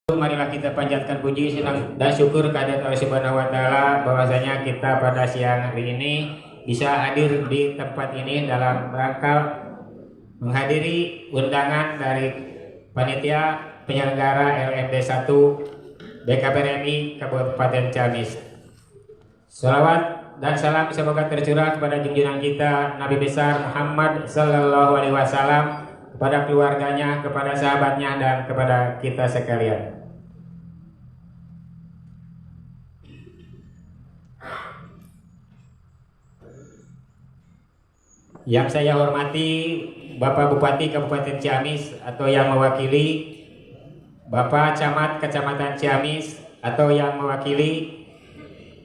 Marilah kita panjatkan puji, senang dan syukur kehadirat Allah Subhanahu wa taala bahwasanya kita pada siang hari ini bisa hadir di tempat ini dalam rangka menghadiri undangan dari panitia penyelenggara LMD 1 BKPRMI Kabupaten Ciamis. Shalawat dan salam semoga tercurah kepada junjungan kita Nabi besar Muhammad sallallahu alaihi wasallam, kepada keluarganya, kepada sahabatnya, dan kepada kita sekalian. Yang saya hormati Bapak Bupati Kabupaten Ciamis atau yang mewakili, Bapak Camat Kecamatan Ciamis atau yang mewakili,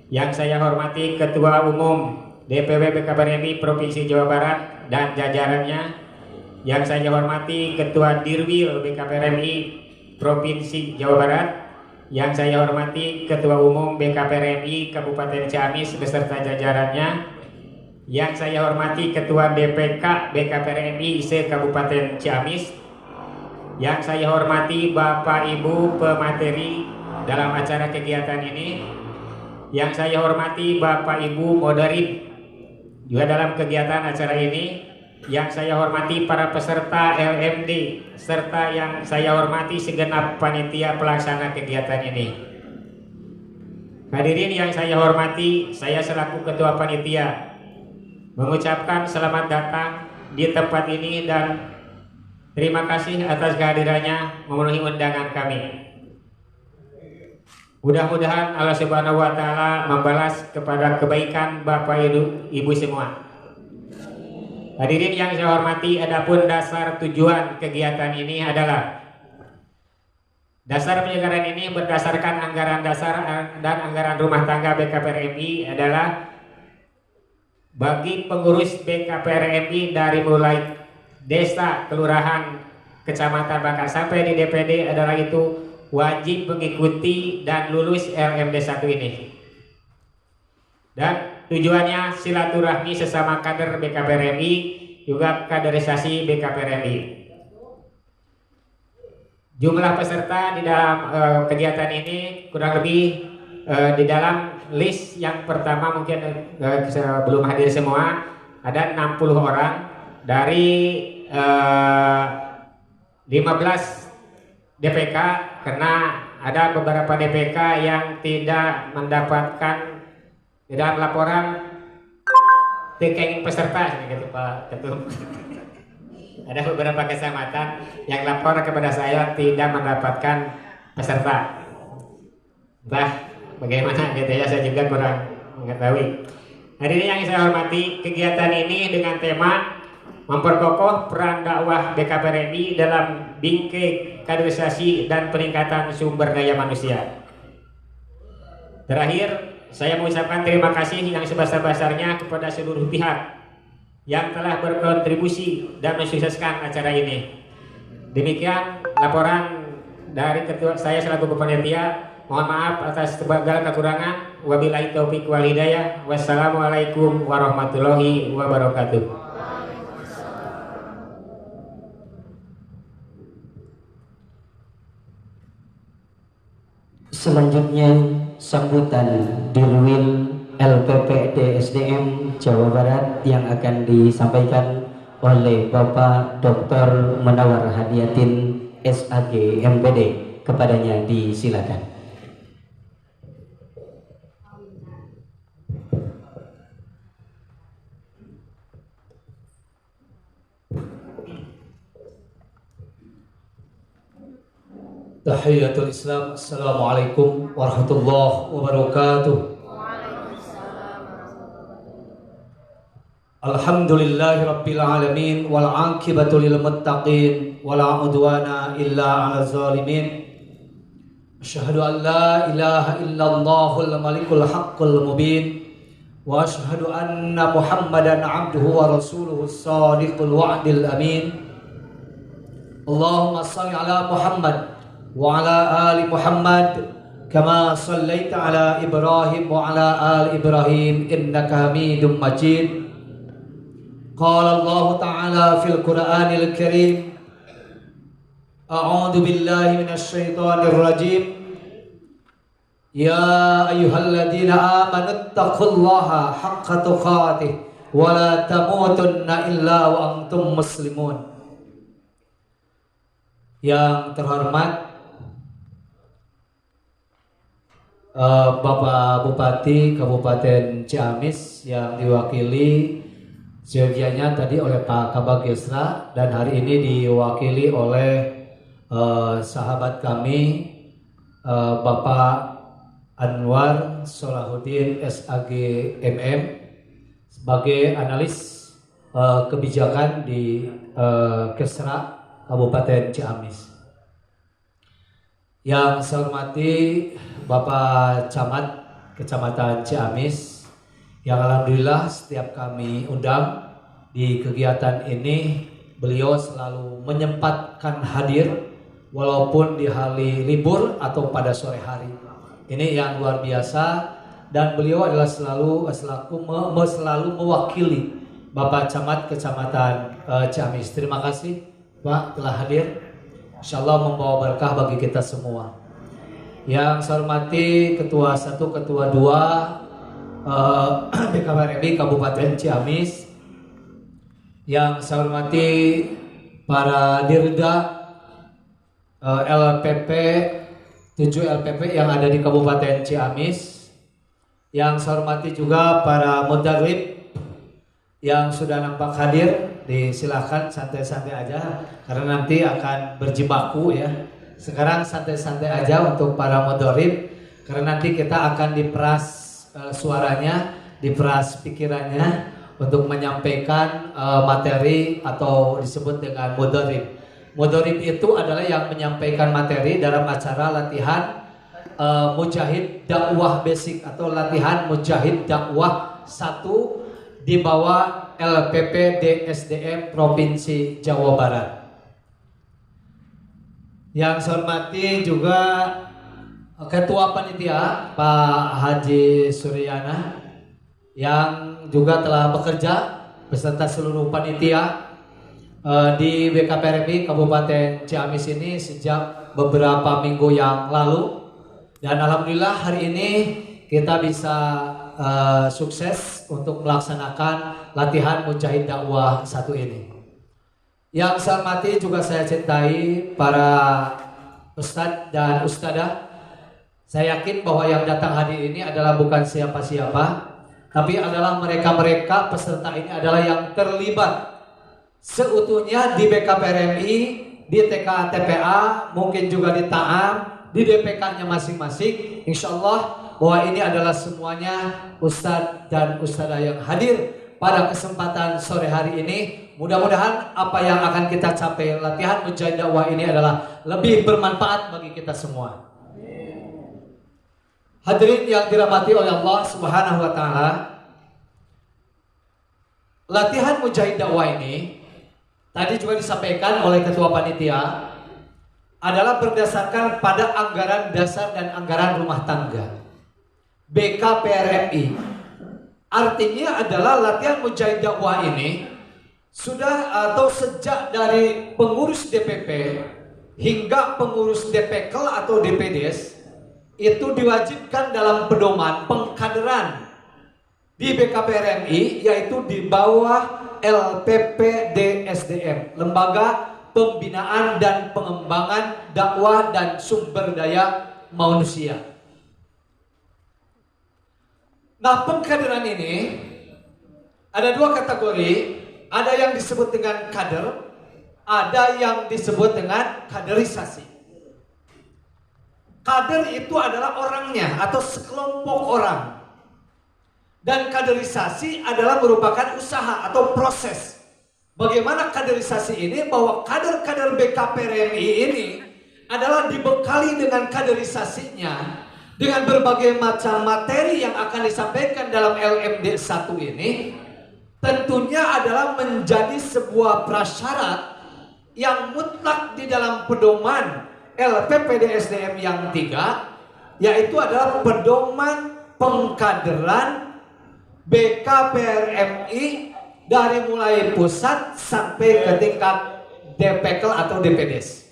yang saya hormati Ketua Umum DPW BKPRMI Provinsi Jawa Barat dan jajarannya, yang saya hormati Ketua Dirwil BKPRMI Provinsi Jawa Barat, yang saya hormati Ketua Umum BKPRMI Kabupaten Ciamis beserta jajarannya, yang saya hormati Ketua DPK BKPRMI se-Kabupaten Ciamis, yang saya hormati Bapak Ibu pemateri dalam acara kegiatan ini, yang saya hormati Bapak Ibu Modarib juga dalam kegiatan acara ini, yang saya hormati para peserta LMD, serta yang saya hormati segenap panitia pelaksana kegiatan ini. Hadirin yang saya hormati, saya selaku Ketua Panitia mengucapkan selamat datang di tempat ini dan terima kasih atas kehadirannya memenuhi undangan kami. Mudah-mudahan Allah Subhanahu wa taala membalas kepada kebaikan Bapak Ibu semua. Hadirin yang saya hormati, adapun dasar tujuan kegiatan ini adalah dasar penyelenggaraan ini berdasarkan anggaran dasar dan anggaran rumah tangga BKPRMI adalah bagi pengurus BKPRMI dari mulai desa, kelurahan, kecamatan bahkan sampai di DPD adalah itu wajib mengikuti dan lulus LMD 1 ini. Dan tujuannya silaturahmi sesama kader BKPRMI, juga kaderisasi BKPRMI. Jumlah peserta di dalam kegiatan ini kurang lebih di dalam list yang pertama mungkin belum hadir semua, ada 60 orang dari 15 DPK, karena ada beberapa DPK yang tidak mendapatkan di dalam laporan tekeng peserta gitu Pak Ketum. Ada beberapa kecamatan yang lapor kepada saya tidak mendapatkan peserta. Bagaimana gitu ya, saya juga kurang mengetahui. Hadirin yang saya hormati, kegiatan ini dengan tema memperkokoh peran dakwah BKPRMI dalam bingkai kaderisasi dan peningkatan sumber daya manusia. Terakhir, saya mengucapkan terima kasih yang sebesar-besarnya kepada seluruh pihak yang telah berkontribusi dan mensukseskan acara ini. Demikian laporan dari ketua saya selaku panitia. Mohon maaf atas segala kekurangan. Wabillahi taufik wal hidayah. Wassalamualaikum warahmatullahi wabarakatuh. Selanjutnya sambutan Dirwil LPPD SDM Jawa Barat yang akan disampaikan oleh Bapak Dr. Munawar Hadiatin SAG MPD. Kepadanya disilakan. Tahiyatul Islam. Assalamualaikum warahmatullahi wabarakatuh. Alhamdulillahi rabbil alamin wal aqibatu lil muttaqin wala udwana illa 'alal zalimin. Asyhadu an la ilaha illallahul malikul haqqul mubin wa asyhadu anna Muhammadan 'abduhu wa rasuluhu shadiqul wa'dil amin. Allahumma shalli ala Muhammad wa ala ali Muhammad kama sallaita ala Ibrahim wa ala ali Ibrahim innaka Hamidum Majid. Qala Allah Ta'ala fil Qur'anil Karim A'udzu billahi minasyaitonir rajim. Ya ayyuhalladzina amanu taqullaha haqqa tuqatih wa la tamutunna illa wa antum muslimun. Yang terhormat Bapak Bupati Kabupaten Ciamis yang diwakili seyogianya tadi oleh Pak Kabag Gesra, dan hari ini diwakili oleh sahabat kami Bapak Anwar Solahuddin SAG MM sebagai analis kebijakan di Kesra Kabupaten Ciamis. Yang saya hormati Bapak Camat Kecamatan Ciamis yang alhamdulillah setiap kami undang di kegiatan ini beliau selalu menyempatkan hadir walaupun di hari libur atau pada sore hari. Ini yang luar biasa, dan beliau adalah selalu mewakili Bapak Camat Kecamatan Ciamis. Terima kasih Pak telah hadir. Insyaallah membawa berkah bagi kita semua. Yang saya hormati Ketua 1, Ketua 2 BKPRMI Kabupaten Ciamis. Yang saya hormati para Dirda LPP 7 LPP yang ada di Kabupaten Ciamis. Yang saya hormati juga para mudarrib yang sudah nampak hadir. Silakan santai-santai aja karena nanti akan berjibaku ya. Sekarang santai-santai aja untuk para mudarrib karena nanti kita akan diperas suaranya, diperas pikirannya untuk menyampaikan materi atau disebut dengan mudarrib. Mudarrib itu adalah yang menyampaikan materi dalam acara latihan Mujahid Dakwah Basic atau latihan Mujahid Dakwah 1 di bawah LPP DSDM Provinsi Jawa Barat. Yang saya hormati juga Ketua Panitia Pak Haji Suryana yang juga telah bekerja beserta seluruh panitia di BKPRMI Kabupaten Ciamis ini sejak beberapa minggu yang lalu, dan alhamdulillah hari ini kita bisa sukses untuk melaksanakan latihan Mujahid Dakwah 1 ini. Yang saya hormati juga saya cintai para ustadz dan ustadzah. Saya yakin bahwa yang datang hadir ini adalah bukan siapa-siapa, tapi adalah mereka-mereka peserta ini adalah yang terlibat seutuhnya di BKPRMI, di TKA TPA, mungkin juga di TAAM, di DPK-nya masing-masing. Insya Allah bahwa ini adalah semuanya ustadz dan ustadzah yang hadir pada kesempatan sore hari ini. Mudah-mudahan apa yang akan kita capai latihan Mujahid Dakwah ini adalah lebih bermanfaat bagi kita semua. Hadirin yang dirahmati oleh Allah Subhanahu wa taala, latihan Mujahid Dakwah ini tadi juga disampaikan oleh Ketua Panitia adalah berdasarkan pada anggaran dasar dan anggaran rumah tangga BKPRMI. Artinya adalah latihan Mujahid Dakwah ini sudah atau sejak dari pengurus DPP hingga pengurus DPKL atau DPDes itu diwajibkan dalam pedoman pengkaderan di BKPRMI, yaitu di bawah LPP DSDM, Lembaga Pembinaan dan Pengembangan Dakwah dan Sumber Daya Manusia. Nah, pengkaderan ini ada dua kategori, ada yang disebut dengan kader, ada yang disebut dengan kaderisasi. Kader itu adalah orangnya atau sekelompok orang, dan kaderisasi adalah merupakan usaha atau proses. Bagaimana kaderisasi ini? Bahwa kader-kader BKPRMI ini adalah dibekali dengan kaderisasinya, dengan berbagai macam materi yang akan disampaikan dalam LMD 1 ini, tentunya adalah menjadi sebuah prasyarat yang mutlak di dalam pedoman LPPDSDM yang 3, yaitu adalah pedoman pengkaderan BKPRMI dari mulai pusat sampai ke tingkat DPKL atau DPDes.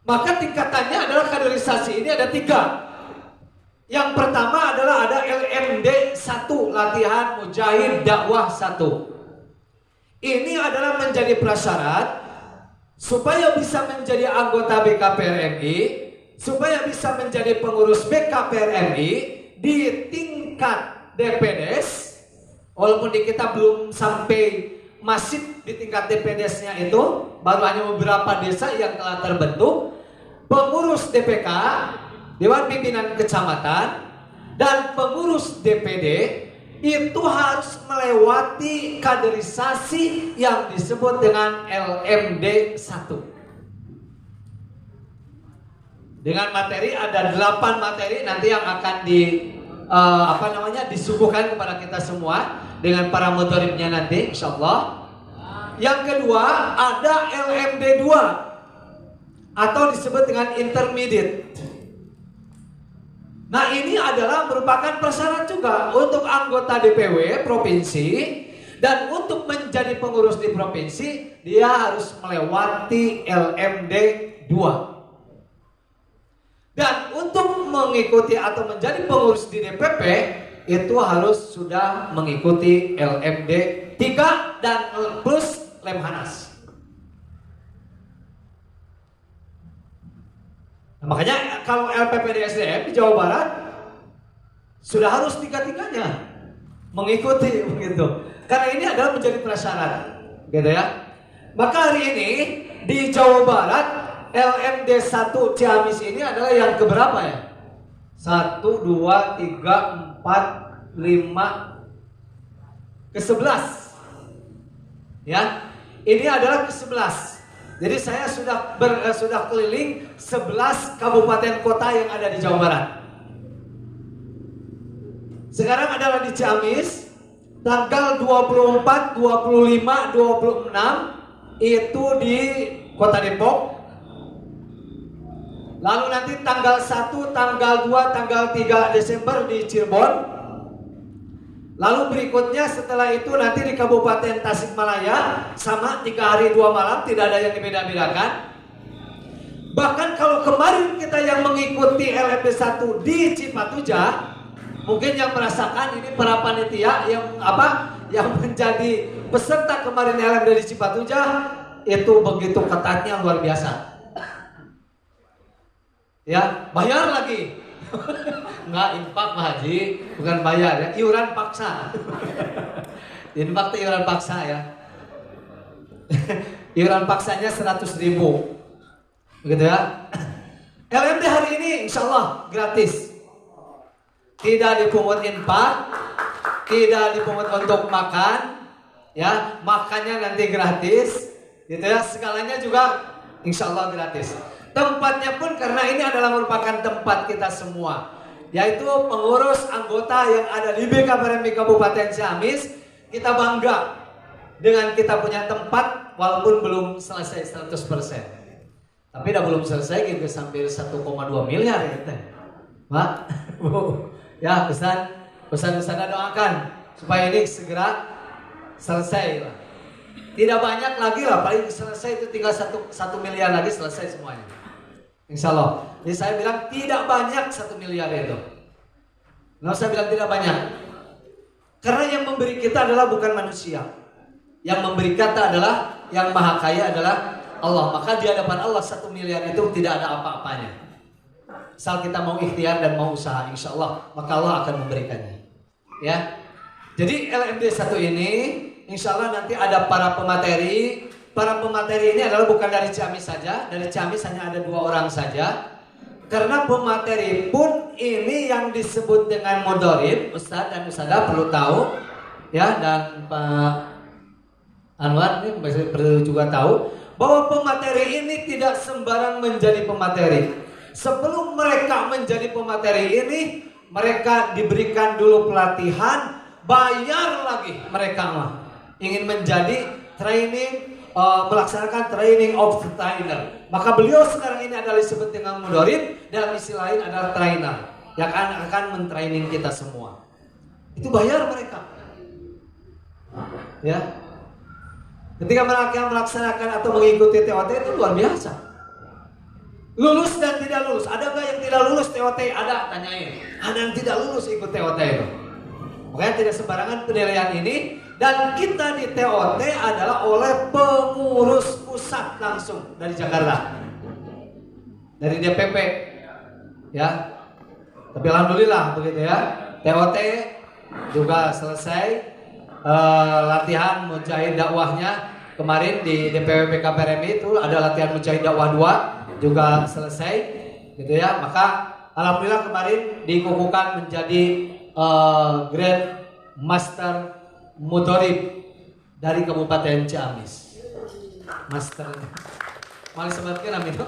Maka tingkatannya adalah kaderisasi ini ada 3. Yang pertama adalah ada LMD 1, latihan mujahid dakwah 1. Ini adalah menjadi prasyarat supaya bisa menjadi anggota BKPRMI, supaya bisa menjadi pengurus BKPRMI di tingkat DPDS. Walaupun di kita belum sampai masif di tingkat DPDS-nya itu, baru hanya beberapa desa yang telah terbentuk. Pengurus DPK, Dewan Pimpinan Kecamatan, dan pengurus DPD itu harus melewati kaderisasi yang disebut dengan LMD 1. Dengan materi ada 8 materi nanti yang akan disuguhkan kepada kita semua dengan para mudharibnya nanti insyaallah. Yang kedua ada LMD 2 atau disebut dengan intermediate. Nah, ini adalah merupakan persyarat juga untuk anggota DPW provinsi, dan untuk menjadi pengurus di provinsi dia harus melewati LMD 2. Dan untuk mengikuti atau menjadi pengurus di DPP itu harus sudah mengikuti LMD 3 dan plus Lemhanas. Nah, makanya kalau LPPD SDM di Jawa Barat sudah harus 3-tiganya mengikuti begitu. Karena ini adalah menjadi prasyarat, gitu ya. Maka hari ini di Jawa Barat LMD 1 Ciamis ini adalah yang keberapa ya? 1, 2, 3, 4, 5, ke-11. Ya, ini adalah ke-11. Jadi saya sudah keliling 11 kabupaten kota yang ada di Jawa Barat. Sekarang adalah di Ciamis, tanggal 24, 25, 26 itu di Kota Depok. Lalu nanti tanggal 1, tanggal 2, tanggal 3 Desember di Cirebon. Lalu berikutnya setelah itu nanti di Kabupaten Tasikmalaya, sama 3 hari 2 malam, tidak ada yang dibeda-bedakan. Bahkan kalau kemarin kita yang mengikuti LMD 1 di Cipatujah, mungkin yang merasakan ini para panitia yang menjadi peserta kemarin LMD di Cipatujah itu begitu ketatnya, luar biasa. Ya, bayar lagi. Enggak infak Pak Haji, bukan bayar ya, iuran paksa. Infak itu iuran paksa ya. Iuran paksanya 100.000, begitu ya. LMD hari ini insya Allah gratis, tidak dipungut infak, tidak dipungut untuk makan, ya makannya nanti gratis, gitu ya. Segalanya juga insya Allah gratis. Tempatnya pun karena ini adalah merupakan tempat kita semua, yaitu pengurus anggota yang ada di BKPRMI Kabupaten Ciamis. Kita bangga dengan kita punya tempat walaupun belum selesai 100%. Tapi udah belum selesai gitu sampai 1,2 miliar gitu. Pak, Bu, ya pesan doakan supaya ini segera selesai lah. Tidak banyak lagi lah, paling selesai itu tinggal 1 miliar lagi selesai semuanya. Insya Allah. Jadi saya bilang tidak banyak 1 miliar itu. Nah, saya bilang tidak banyak. Karena yang memberi kita adalah bukan manusia. Yang memberi kita adalah yang maha kaya adalah Allah. Maka di hadapan Allah 1 miliar itu tidak ada apa-apanya. Asal kita mau ikhtiar dan mau usaha, insya Allah, maka Allah akan memberikannya. Ya. Jadi LMD 1 ini insya Allah nanti ada para pemateri. Para pemateri ini adalah bukan dari Ciamis saja. Dari Ciamis hanya ada 2 orang saja. Karena pemateri pun ini yang disebut dengan mudharib, Ustadz dan Ustadzah perlu tahu, ya, dan Pak Anwar ini perlu juga tahu bahwa pemateri ini tidak sembarang menjadi pemateri. Sebelum mereka menjadi pemateri ini, mereka diberikan dulu pelatihan, bayar lagi mereka mah. Ingin menjadi training, melaksanakan training of the trainer. Maka beliau sekarang ini adalah disebut dengan mudharib, dalam istilah lain adalah trainer yang akan mentraining kita semua. Itu bayar mereka. Ya. Ketika mereka melaksanakan atau mengikuti TOT itu luar biasa. Lulus dan tidak lulus. Ada nggak yang tidak lulus TOT? Ada, tanyain. Ada yang tidak lulus ikut TOT itu. Makanya tidak sembarangan penilaian ini. Dan kita di TOT adalah oleh pengurus pusat langsung dari Jakarta, dari DPP, ya. Tapi alhamdulillah begitu ya. TOT juga selesai latihan mujahid dakwahnya kemarin di DPW PKPRMI itu ada latihan mujahid dakwah 2 juga selesai, gitu ya. Maka alhamdulillah kemarin dikukuhkan menjadi Grand Master Mudorib dari Kabupaten Ciamis. Master. Mali sebatkeun namina.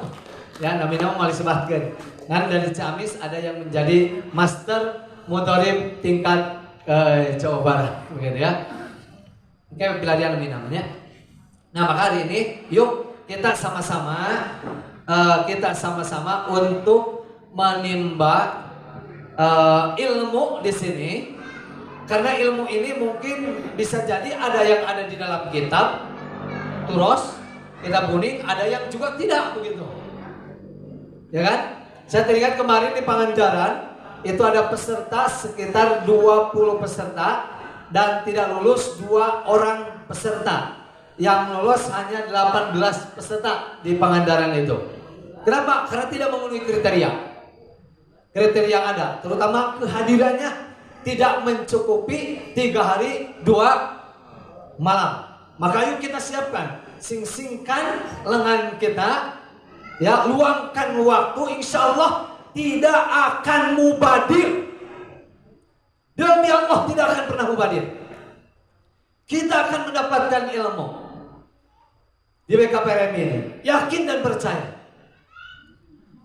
Ya, namina mali sebatkeun. Dan dari Ciamis ada yang menjadi Master Mudorib tingkat Jawa Barat, begitu ya. Oke, pilihan namanya. Nah, maka hari ini yuk kita sama-sama untuk menimba ilmu di sini. Karena ilmu ini mungkin bisa jadi ada yang ada di dalam kitab Turos, kitab kuning, ada yang juga tidak begitu. Ya kan? Saya teringat kemarin di Pangandaran itu ada peserta sekitar 20 peserta dan tidak lulus 2 orang peserta. Yang lolos hanya 18 peserta di Pangandaran itu. Kenapa? Karena tidak memenuhi kriteria. Kriteria yang ada, terutama kehadirannya tidak mencukupi 3 hari 2 malam. Maka yuk kita siapkan, sing-singkan lengan kita, ya, luangkan waktu, insya Allah tidak akan mubadir. Demi Allah tidak akan pernah mubadir. Kita akan mendapatkan ilmu di BKPRM ini, yakin dan percaya.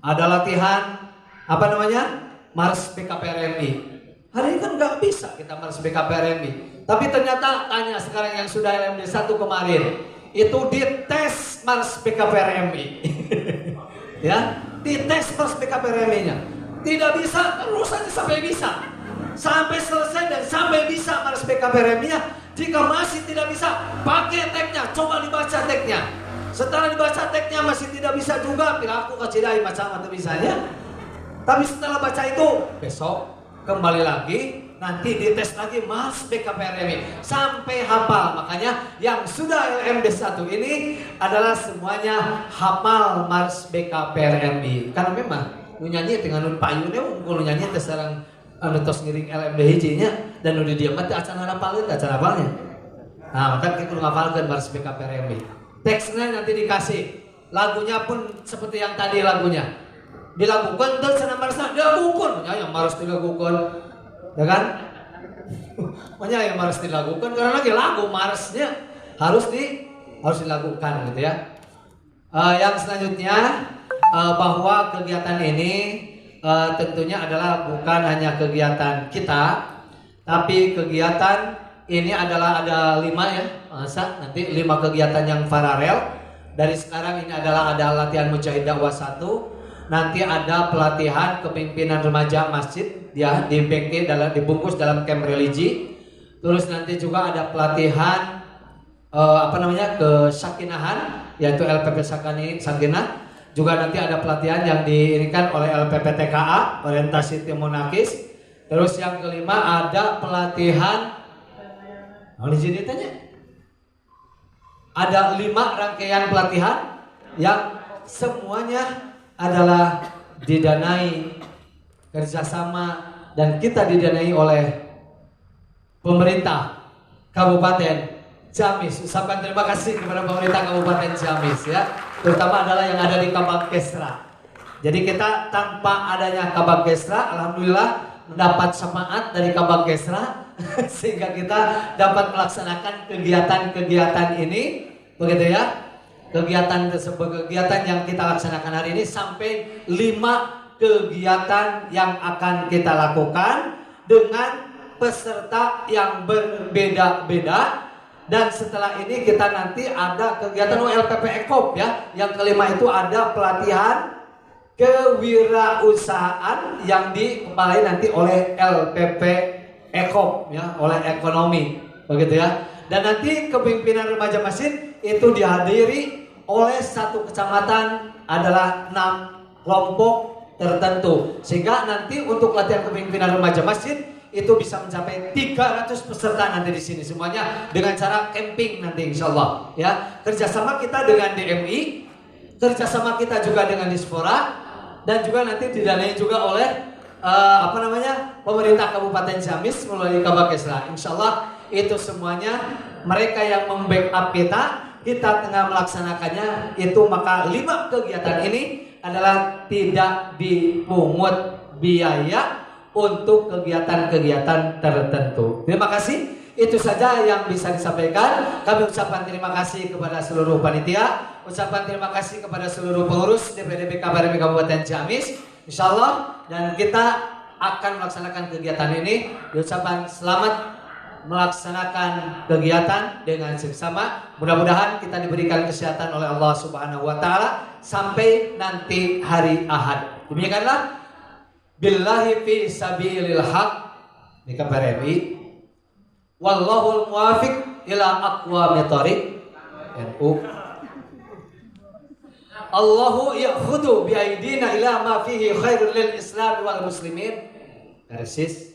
Ada latihan apa namanya? Mars BKPRMI. Hari ini kan nggak bisa kita Mars BKPRMI. Tapi ternyata tanya sekarang yang sudah LMD 1 kemarin, itu dites Mars BKPRMI. Ya, dites Mars BKPRMI-nya. Tidak bisa, terus saja sampai bisa. Sampai selesai dan sampai bisa Mars BKPRMI-nya. Jika masih tidak bisa, pakai tagnya, coba dibaca tagnya. Setelah dibaca tagnya masih tidak bisa juga, perilaku kecidai macam atau bisanya. Tapi setelah baca itu, besok kembali lagi, nanti dites lagi Mars BKPRMI sampai hafal. Makanya yang sudah LMD 1 ini adalah semuanya hafal Mars BKPRMI. Karena memang nyanyi dengan payunnya, kalau nyanyi terserang tos ngiring LMD hijinya dan udah dia mati acan hafalin, acan hafalnya. Nah, maka kita ngafalkan Mars BKPRMI. Teksnya nanti dikasih, lagunya pun seperti yang tadi lagunya. Dilakukan dan senang Marsnya dilakukan, ya yang Mars dilakukan, ya kan? Makanya yang Mars dilakukan karena lagi lagu Marsnya harus dilakukan, gitu ya. Yang selanjutnya bahwa kegiatan ini tentunya adalah bukan hanya kegiatan kita, tapi kegiatan ini adalah ada 5 ya, masa nanti 5 kegiatan yang paralel. Dari sekarang ini adalah ada latihan mujahid dakwah 1. Nanti ada pelatihan kepemimpinan remaja masjid, ya, dibungkus dalam camp religi. Terus nanti juga ada pelatihan kesakinahan, yaitu LPP Sakinah. Juga nanti ada pelatihan yang diirikan oleh LPP TKA, orientasi tim monakis. Terus yang kelima ada pelatihan, ada 5 rangkaian pelatihan yang semuanya adalah didanai kerjasama dan kita didanai oleh pemerintah Kabupaten Ciamis. Ucapkan terima kasih kepada pemerintah Kabupaten Ciamis, ya, terutama adalah yang ada di Kabag Kesra. Jadi kita tanpa adanya Kabag Kesra, alhamdulillah mendapat syafaat dari Kabag Kesra sehingga kita dapat melaksanakan kegiatan-kegiatan ini, begitu ya. Kegiatan yang kita laksanakan hari ini sampai 5 kegiatan yang akan kita lakukan dengan peserta yang berbeda-beda. Dan setelah ini kita nanti ada kegiatan LPP Ekop, ya. Yang kelima itu ada pelatihan kewirausahaan yang dikepalai nanti oleh LPP Ekop, ya, oleh ekonomi, begitu ya. Dan nanti kepemimpinan remaja masjid itu dihadiri oleh 1 kecamatan adalah 6 kelompok tertentu, sehingga nanti untuk latihan kepemimpinan remaja masjid itu bisa mencapai 300 peserta nanti di sini semuanya dengan cara camping nanti insya Allah ya. Kerjasama kita dengan DMI, kerjasama kita juga dengan Dispora, dan juga nanti didanai juga oleh pemerintah Kabupaten Ciamis melalui Kabakesra. Insya Allah itu semuanya mereka yang membackup kita tengah melaksanakannya itu, maka 5 kegiatan ini adalah tidak dipungut biaya untuk kegiatan-kegiatan tertentu. Terima kasih. Itu saja yang bisa disampaikan. Kami ucapkan terima kasih kepada seluruh panitia, ucapkan terima kasih kepada seluruh pengurus DPD BKPRMI Kabupaten Ciamis. Insyaallah dan kita akan melaksanakan kegiatan ini. Diucapkan selamat melaksanakan kegiatan dengan seksama. Mudah-mudahan kita diberikan kesehatan oleh Allah Subhanahu wa taala sampai nanti hari Ahad. Demikianlah billahi fi sabilil haq BKPRMI. Wallahul muwafiq ila aqwamit thoriq NU. Allahu ya'khudhu bi aidina ila ma fihi khairul lil Islam wal muslimin. Persis.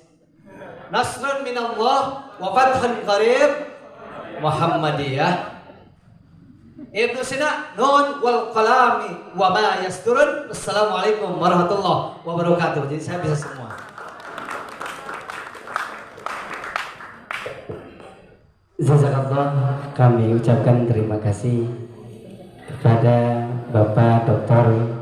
Nasrun minallah wa fathun qarib. Muhammadiyah. Ibnu Sina nun wal qalami wa ma yasturun. Assalamualaikum warahmatullahi wabarakatuh. Jadi saya bisa semua. Jazakallah, kami ucapkan terima kasih kepada Bapak Dr.